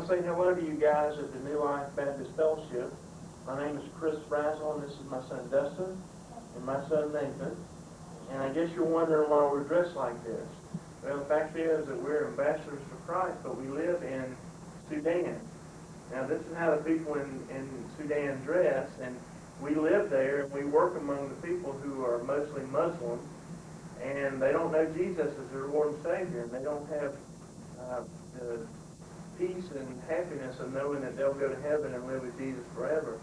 want to say hello to you guys at the New Life Baptist Fellowship. My name is Brazell, and this is my son Dustin and my son Nathan. And I guess you're wondering why we're dressed like this. Well, the fact is that we're ambassadors for Christ, but we live in Sudan. Now, this is how the people in Sudan dress, and we live there, and we work among the people who are mostly Muslim, and they don't know Jesus as their Lord and Savior, and they don't have the peace and happiness of knowing that they'll go to heaven and live with Jesus forever.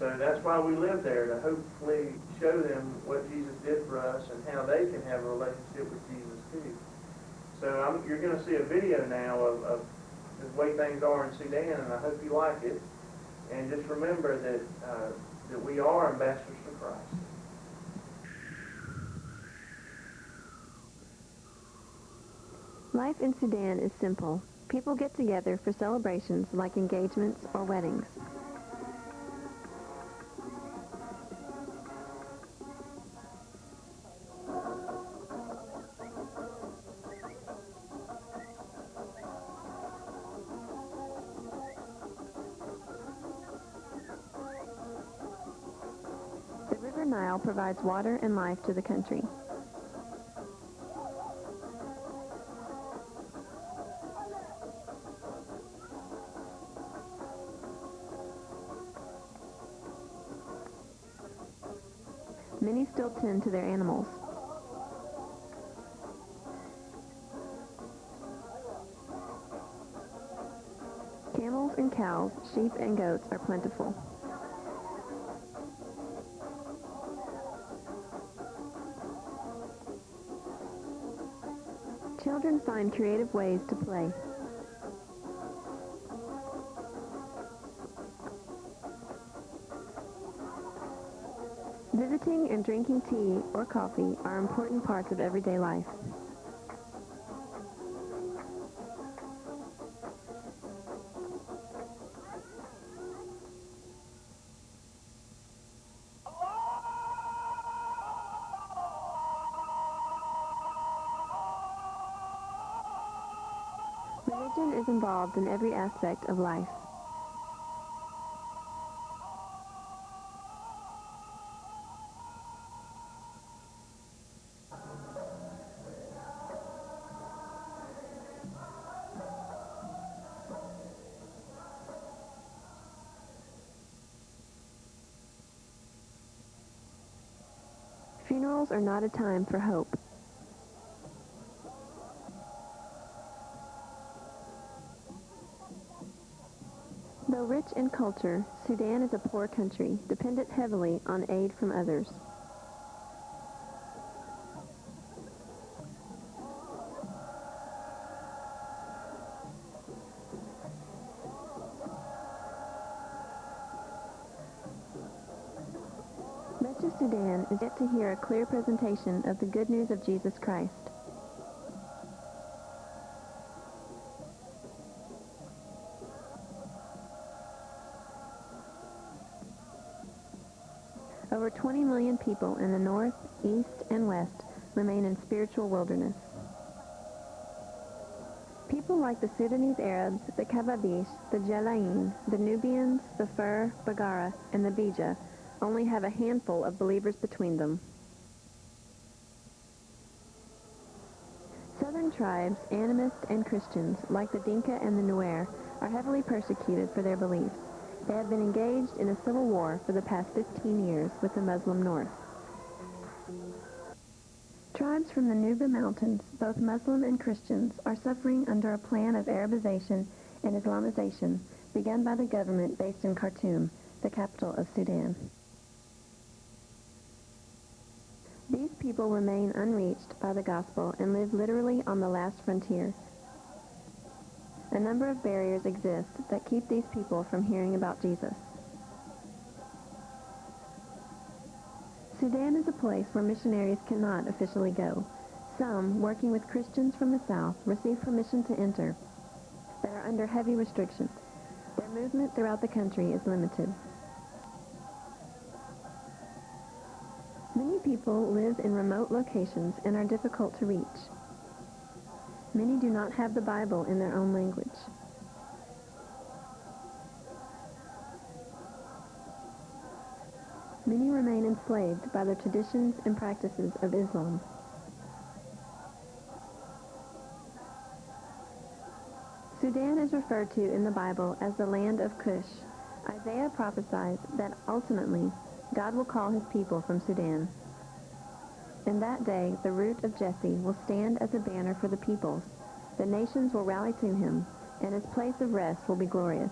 So that's why we live there, to hopefully show them what Jesus did for us and how they can have a relationship with Jesus too. So you're going to see a video now of the way things are in Sudan, and I hope you like it. And just remember that we are ambassadors for Christ. Life in Sudan is simple. People get together for celebrations like engagements or weddings. The River Nile provides water and life to the country. Many still tend to their animals. Camels and cows, sheep and goats are plentiful. Children find creative ways to play. Visiting and drinking tea or coffee are important parts of everyday life. Religion is involved in every aspect of life. Funerals are not a time for hope. Though rich in culture, Sudan is a poor country, dependent heavily on aid from others. Much of Sudan is yet to hear a clear presentation of the good news of Jesus Christ. Over 20 million people in the north, east, and west remain in spiritual wilderness. People like the Sudanese Arabs, the Kababish, the Jalain, the Nubians, the Fur, Bagara, and the Bija only have a handful of believers between them. Southern tribes, animists, and Christians, like the Dinka and the Nuer, are heavily persecuted for their beliefs. They have been engaged in a civil war for the past 15 years with the Muslim North. Tribes from the Nuba Mountains, both Muslim and Christians, are suffering under a plan of Arabization and Islamization begun by the government based in Khartoum, the capital of Sudan. These people remain unreached by the gospel and live literally on the last frontier. A number of barriers exist that keep these people from hearing about Jesus. Sudan is a place where missionaries cannot officially go. Some, working with Christians from the south, receive permission to enter, but are under heavy restrictions. Their movement throughout the country is limited. Many people live in remote locations and are difficult to reach. Many do not have the Bible in their own language. Many remain enslaved by the traditions and practices of Islam. Sudan is referred to in the Bible as the land of Cush. Isaiah prophesies that ultimately God will call his people from Sudan. In that day, the root of Jesse will stand as a banner for the peoples. The nations will rally to him, and his place of rest will be glorious.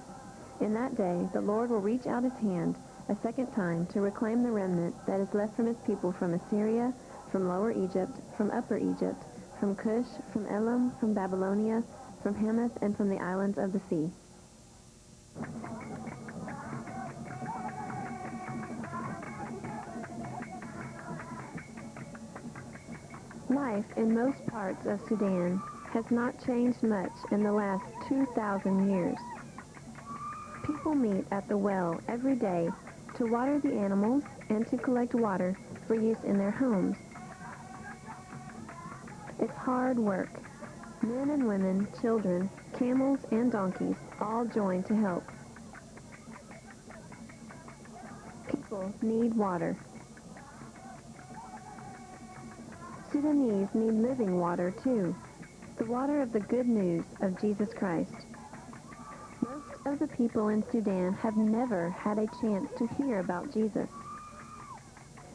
In that day, the Lord will reach out his hand a second time to reclaim the remnant that is left from his people from Assyria, from Lower Egypt, from Upper Egypt, from Cush, from Elam, from Babylonia, from Hamath, and from the islands of the sea. Life in most parts of Sudan has not changed much in the last 2,000 years. People meet at the well every day to water the animals and to collect water for use in their homes. It's hard work. Men and women, children, camels, and donkeys all join to help. People need water. Sudanese need living water too, the water of the good news of Jesus Christ. Most of the people in Sudan have never had a chance to hear about Jesus.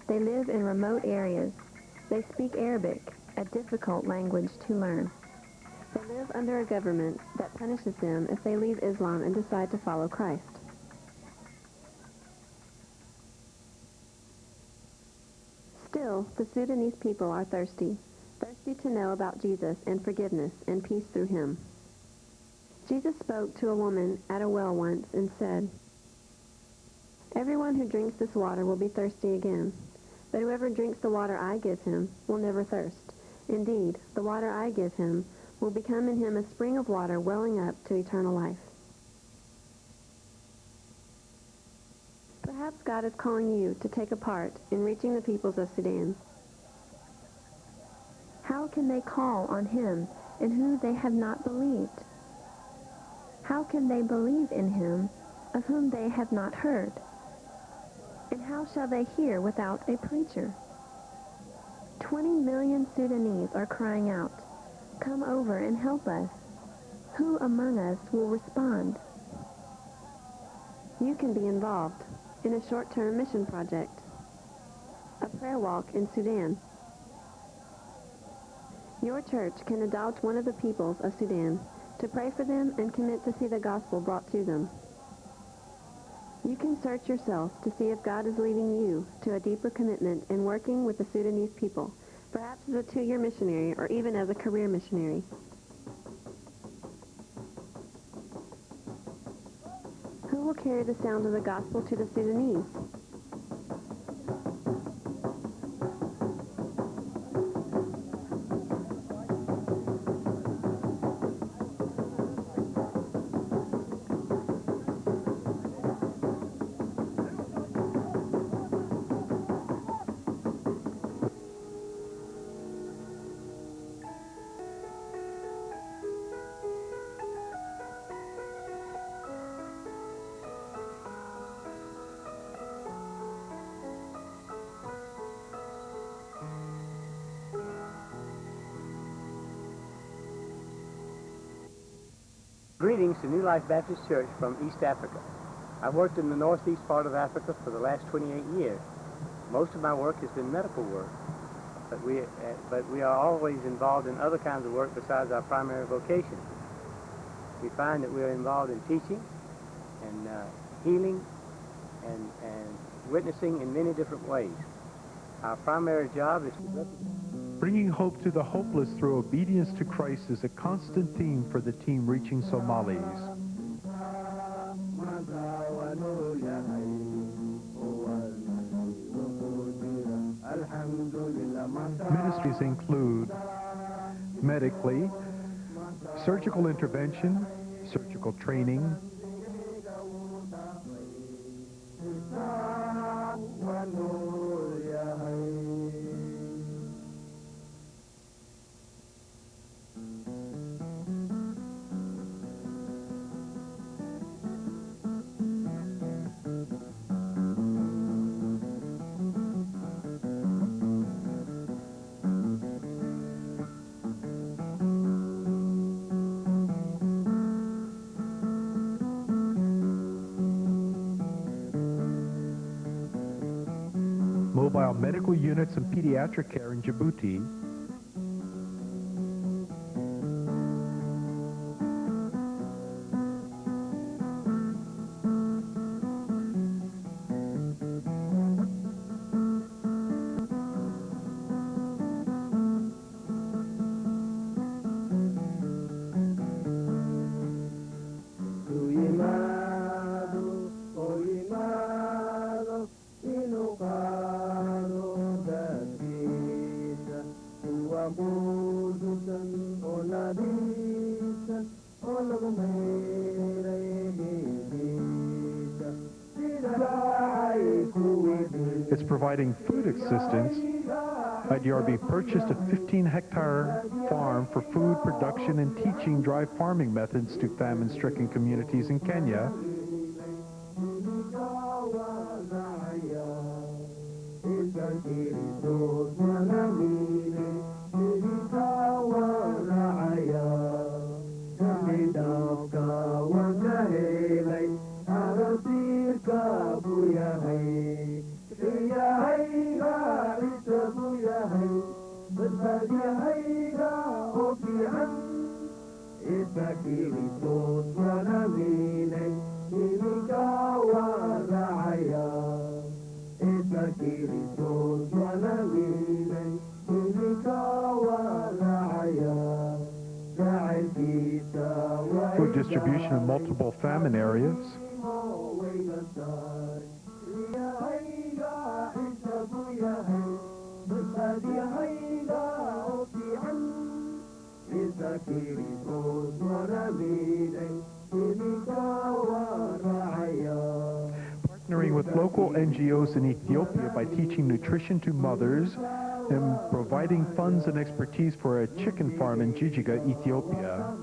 They live in remote areas. They speak Arabic, a difficult language to learn. They live under a government that punishes them if they leave Islam and decide to follow Christ. Still, the Sudanese people are thirsty to know about Jesus and forgiveness and peace through him. Jesus spoke to a woman at a well once and said, "Everyone who drinks this water will be thirsty again, but whoever drinks the water I give him will never thirst. Indeed, the water I give him will become in him a spring of water welling up to eternal life." Perhaps God is calling you to take a part in reaching the peoples of Sudan. How can they call on him in whom they have not believed? How can they believe in him of whom they have not heard? And how shall they hear without a preacher? 20 million Sudanese are crying out, "Come over and help us." Who among us will respond? You can be involved in a short-term mission project, a prayer walk in Sudan. Your church can adopt one of the peoples of Sudan to pray for them and commit to see the gospel brought to them. You can search yourself to see if God is leading you to a deeper commitment in working with the Sudanese people, perhaps as a 2-year missionary or even as a career missionary. Who will carry the sound of the gospel to the Sudanese? Greetings to New Life Baptist Church from East Africa. I've worked in the northeast part of Africa for the last 28 years. Most of my work has been medical work, but we are always involved in other kinds of work besides our primary vocation. We find that we are involved in teaching and healing and witnessing in many different ways. Our primary job is to Bringing hope to the hopeless through obedience to Christ is a constant theme for the team reaching Somalis. Ministries include medically, surgical intervention, surgical training, mobile medical units and pediatric care in Djibouti, it's providing food assistance. IDRB purchased a 15-hectare farm for food production and teaching dry farming methods to famine-stricken communities in Kenya. Food distribution in multiple famine areas. Partnering with local NGOs in Ethiopia by teaching nutrition to mothers and providing funds and expertise for a chicken farm in Jijiga, Ethiopia.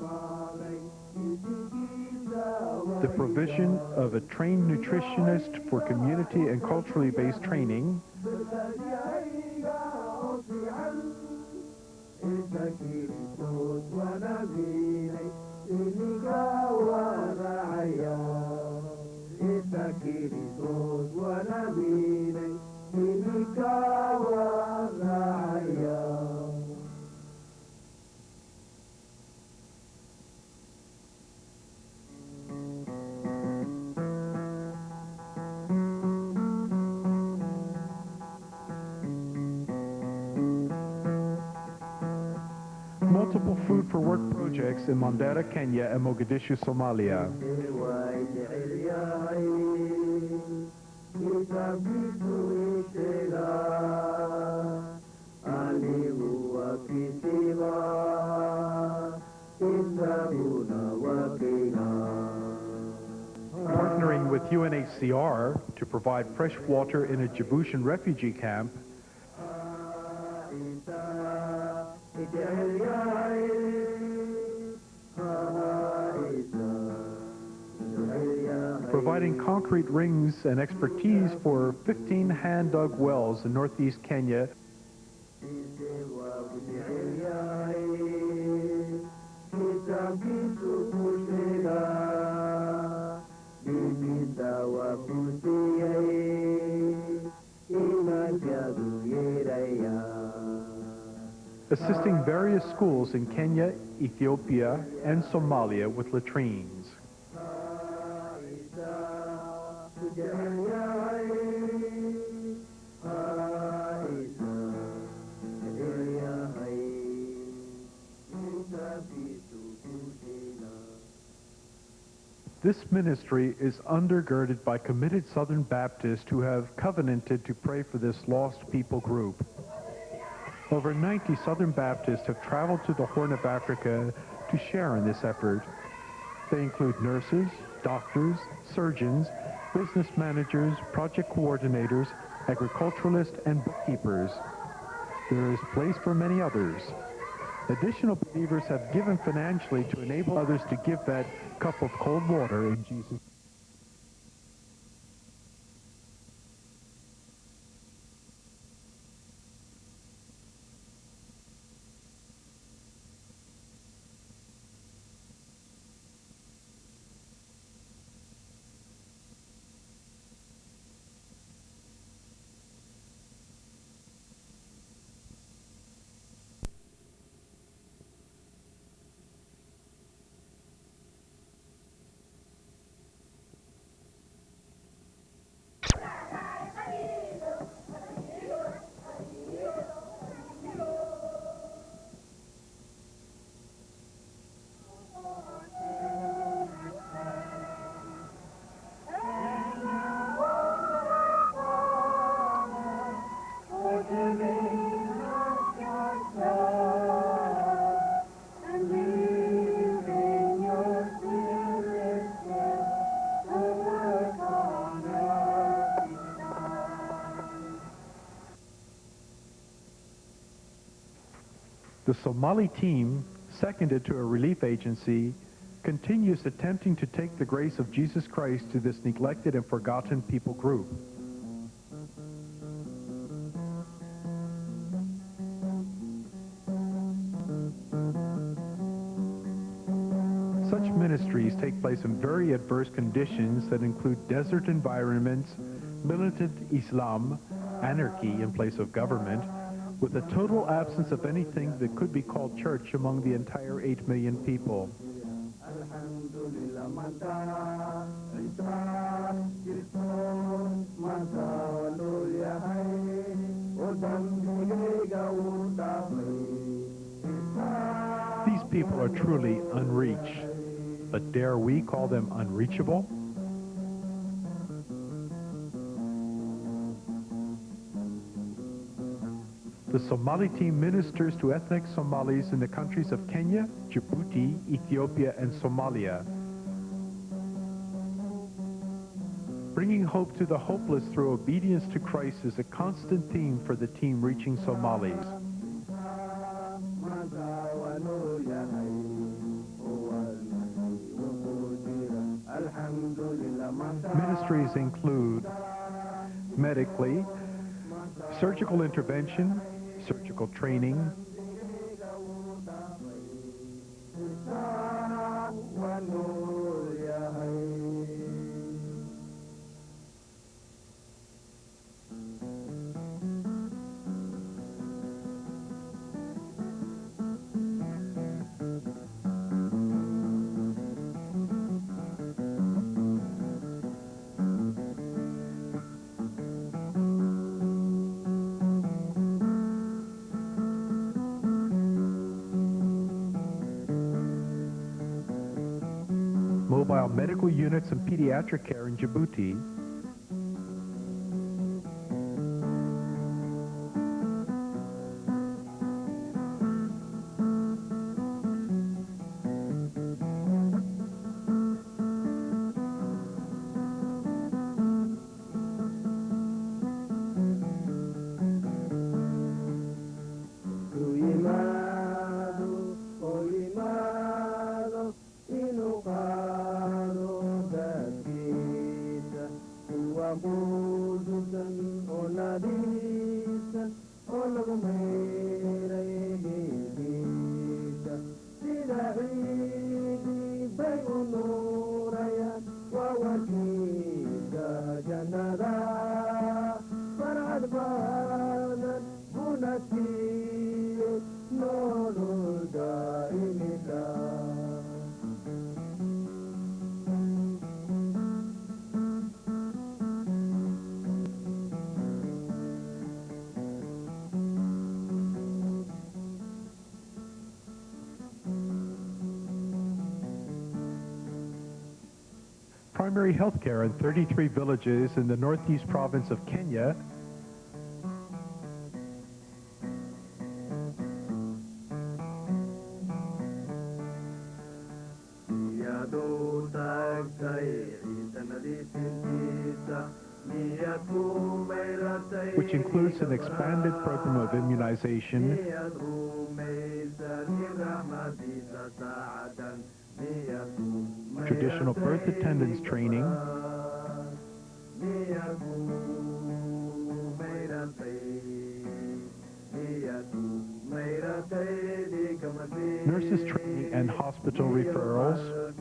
The provision of a trained nutritionist for community and culturally based training. Multiple food for work projects in Mandera, Kenya and Mogadishu, Somalia. Partnering with UNHCR to provide fresh water in a Djiboutian refugee camp. Providing concrete rings and expertise for 15 hand-dug wells in northeast Kenya. Assisting various schools in Kenya, Ethiopia, and Somalia with latrines. This ministry is undergirded by committed Southern Baptists who have covenanted to pray for this lost people group. Over 90 Southern Baptists have traveled to the Horn of Africa to share in this effort. They include nurses, doctors, surgeons, business managers, project coordinators, agriculturalists, and bookkeepers. There is place for many others. Additional believers have given financially to enable others to give that cup of cold water in Jesus' The Somali team, seconded to a relief agency, continues attempting to take the grace of Jesus Christ to this neglected and forgotten people group. Such ministries take place in very adverse conditions that include desert environments, militant Islam, anarchy in place of government, with a total absence of anything that could be called church among the entire 8 million people. These people are truly unreached, but dare we call them unreachable? The Somali team ministers to ethnic Somalis in the countries of Kenya, Djibouti, Ethiopia, and Somalia. Bringing hope to the hopeless through obedience to Christ is a constant theme for the team reaching Somalis. Ministries include medically, surgical intervention, surgical training, mobile medical units and pediatric care in Djibouti, primary health care in 33 villages in the northeast province of Kenya, which includes an expanded program of immunization, traditional birth attendance training, nurses training and hospital referrals,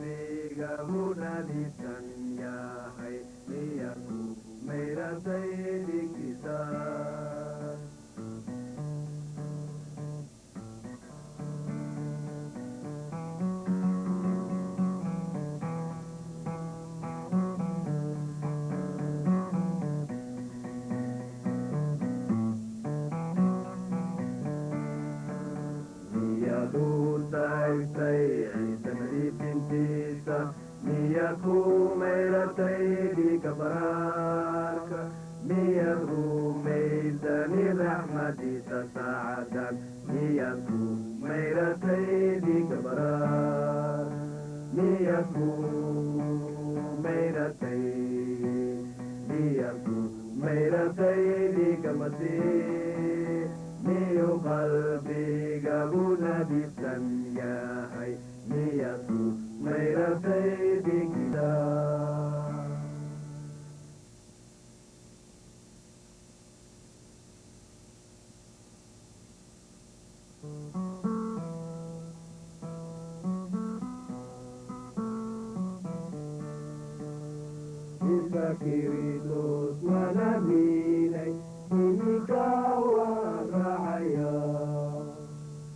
Kiritos manaminay inikawa raya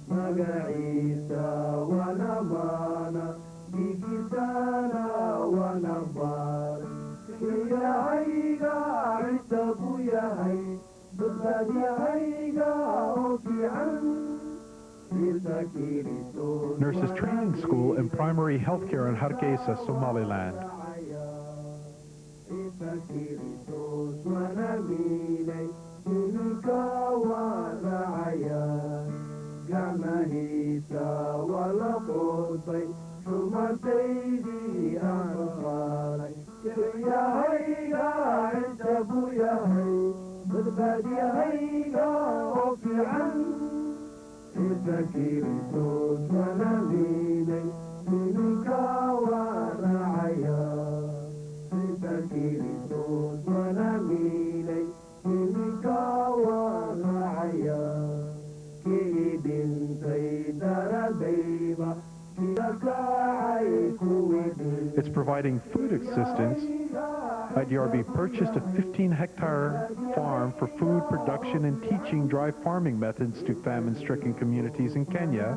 magaisa wanamana bigitana wanabar kiyaiga isabuyahay dadadiaiga okian Nurses Training School and Primary Healthcare in Hargeisa, Somaliland. Kiritos manaminay inikawa raya gamahisa walaqoodbay rumasaydii aan maalay kiyahayga intabu yahay badbaadiyahayga oo fiican isa kiritos manaminay inikawa raya Kiritos manaminay inikawa raya kiibintay daradayba kiyakacay kuwidin. It's providing food assistance. IDRB purchased a 15-hectare farm for food production and teaching dry farming methods to famine-stricken communities in Kenya.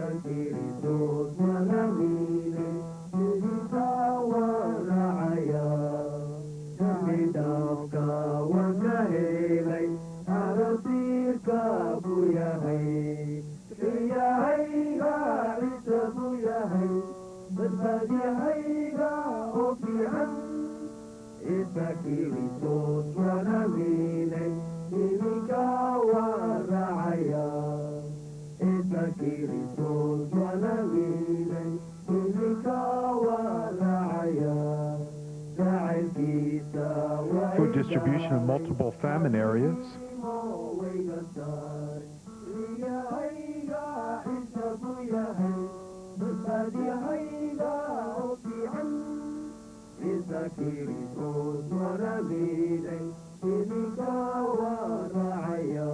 Kiritos manaminay inikawa raya damidafka wakahelay arasirka buyahay kiyahayga isa buyahay badbaadiyahayga oo fiican isa kiritos manaminay inikawa raya Kiritos manaminay inikawa raya jacaylkiisa Food distribution in multiple famine areas. Kiritos manaminay inikawa raya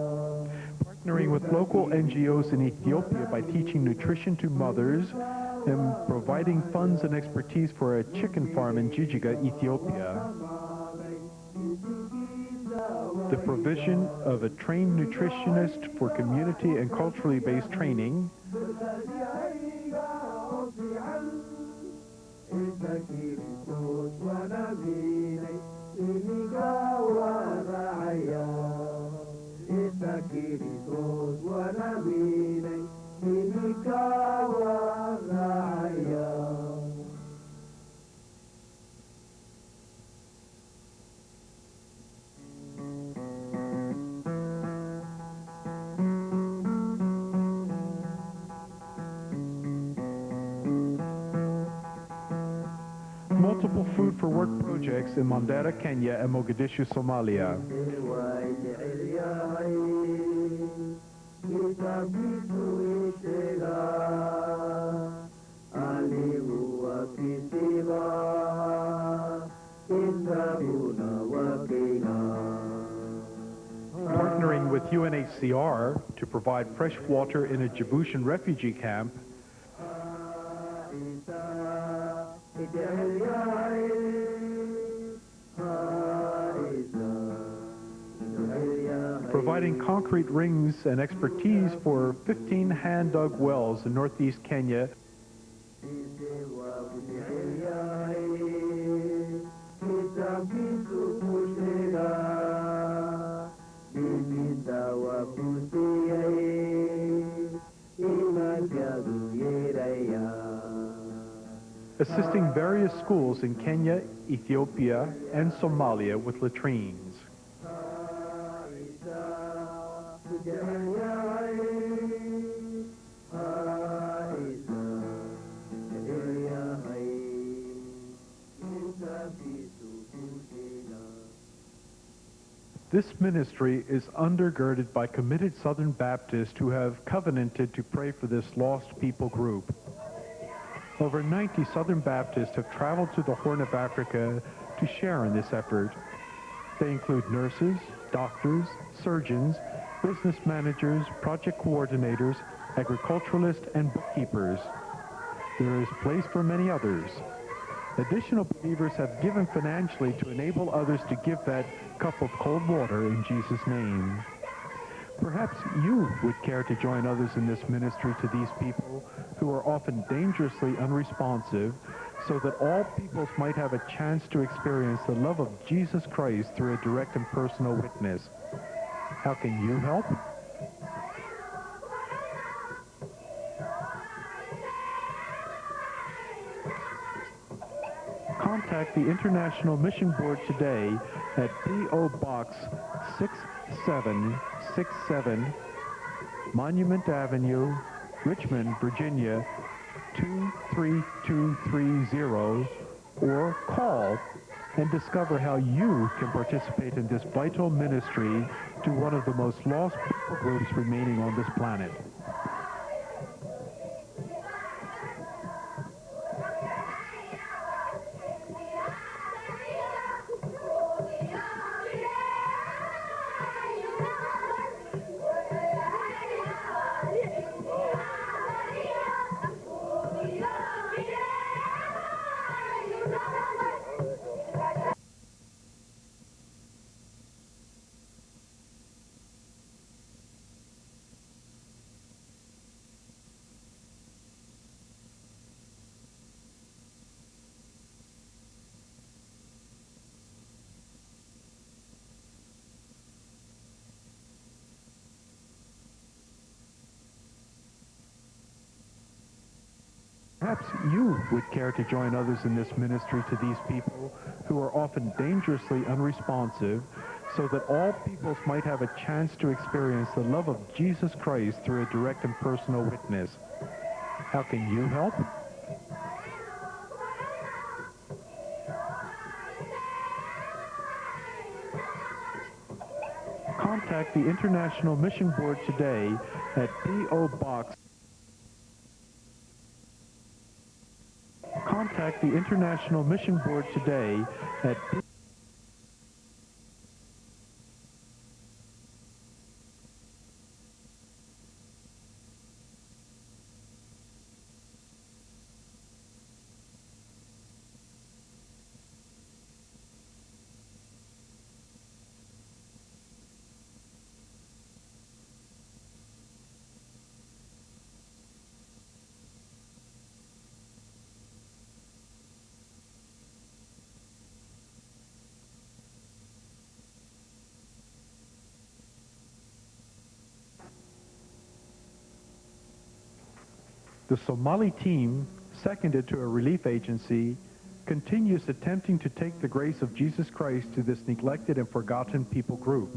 Partnering with local NGOs in Ethiopia by teaching nutrition to mothers and providing funds and expertise for a chicken farm in Jijiga, Ethiopia. The provision of a trained nutritionist for community and culturally based training. Kiritos manaminay inikawa raya Multiple food for work projects in Mandera, Kenya and Mogadishu, Somalia. Partnering with UNHCR to provide fresh water in a Djiboutian refugee camp. Providing concrete rings and expertise for 15 hand-dug wells in northeast Kenya. Assisting various schools in Kenya, Ethiopia, and Somalia with latrines. This ministry is undergirded by committed Southern Baptists who have covenanted to pray for this lost people group. Over 90 Southern Baptists have traveled to the Horn of Africa to share in this effort. They include nurses, doctors, surgeons, business managers, project coordinators, agriculturalists, and bookkeepers. There is place for many others. Additional believers have given financially to enable others to give that cup of cold water in Jesus' name. Perhaps you would care to join others in this ministry to these people who are often dangerously unresponsive, so that all peoples might have a chance to experience the love of Jesus Christ through a direct and personal witness. How can you help? Contact the International Mission Board today at P.O. Box 6767, Monument Avenue, Richmond, Virginia 23230, or call and discover how you can participate in this vital ministry to one of the most lost people groups remaining on this planet. Perhaps you would care to join others in this ministry to these people who are often dangerously unresponsive, so that all peoples might have a chance to experience the love of Jesus Christ through a direct and personal witness. How can you help? Contact the International Mission Board today at P.O. Box. Contact the International Mission Board today at the Somali team, seconded to a relief agency, continues attempting to take the grace of Jesus Christ to this neglected and forgotten people group.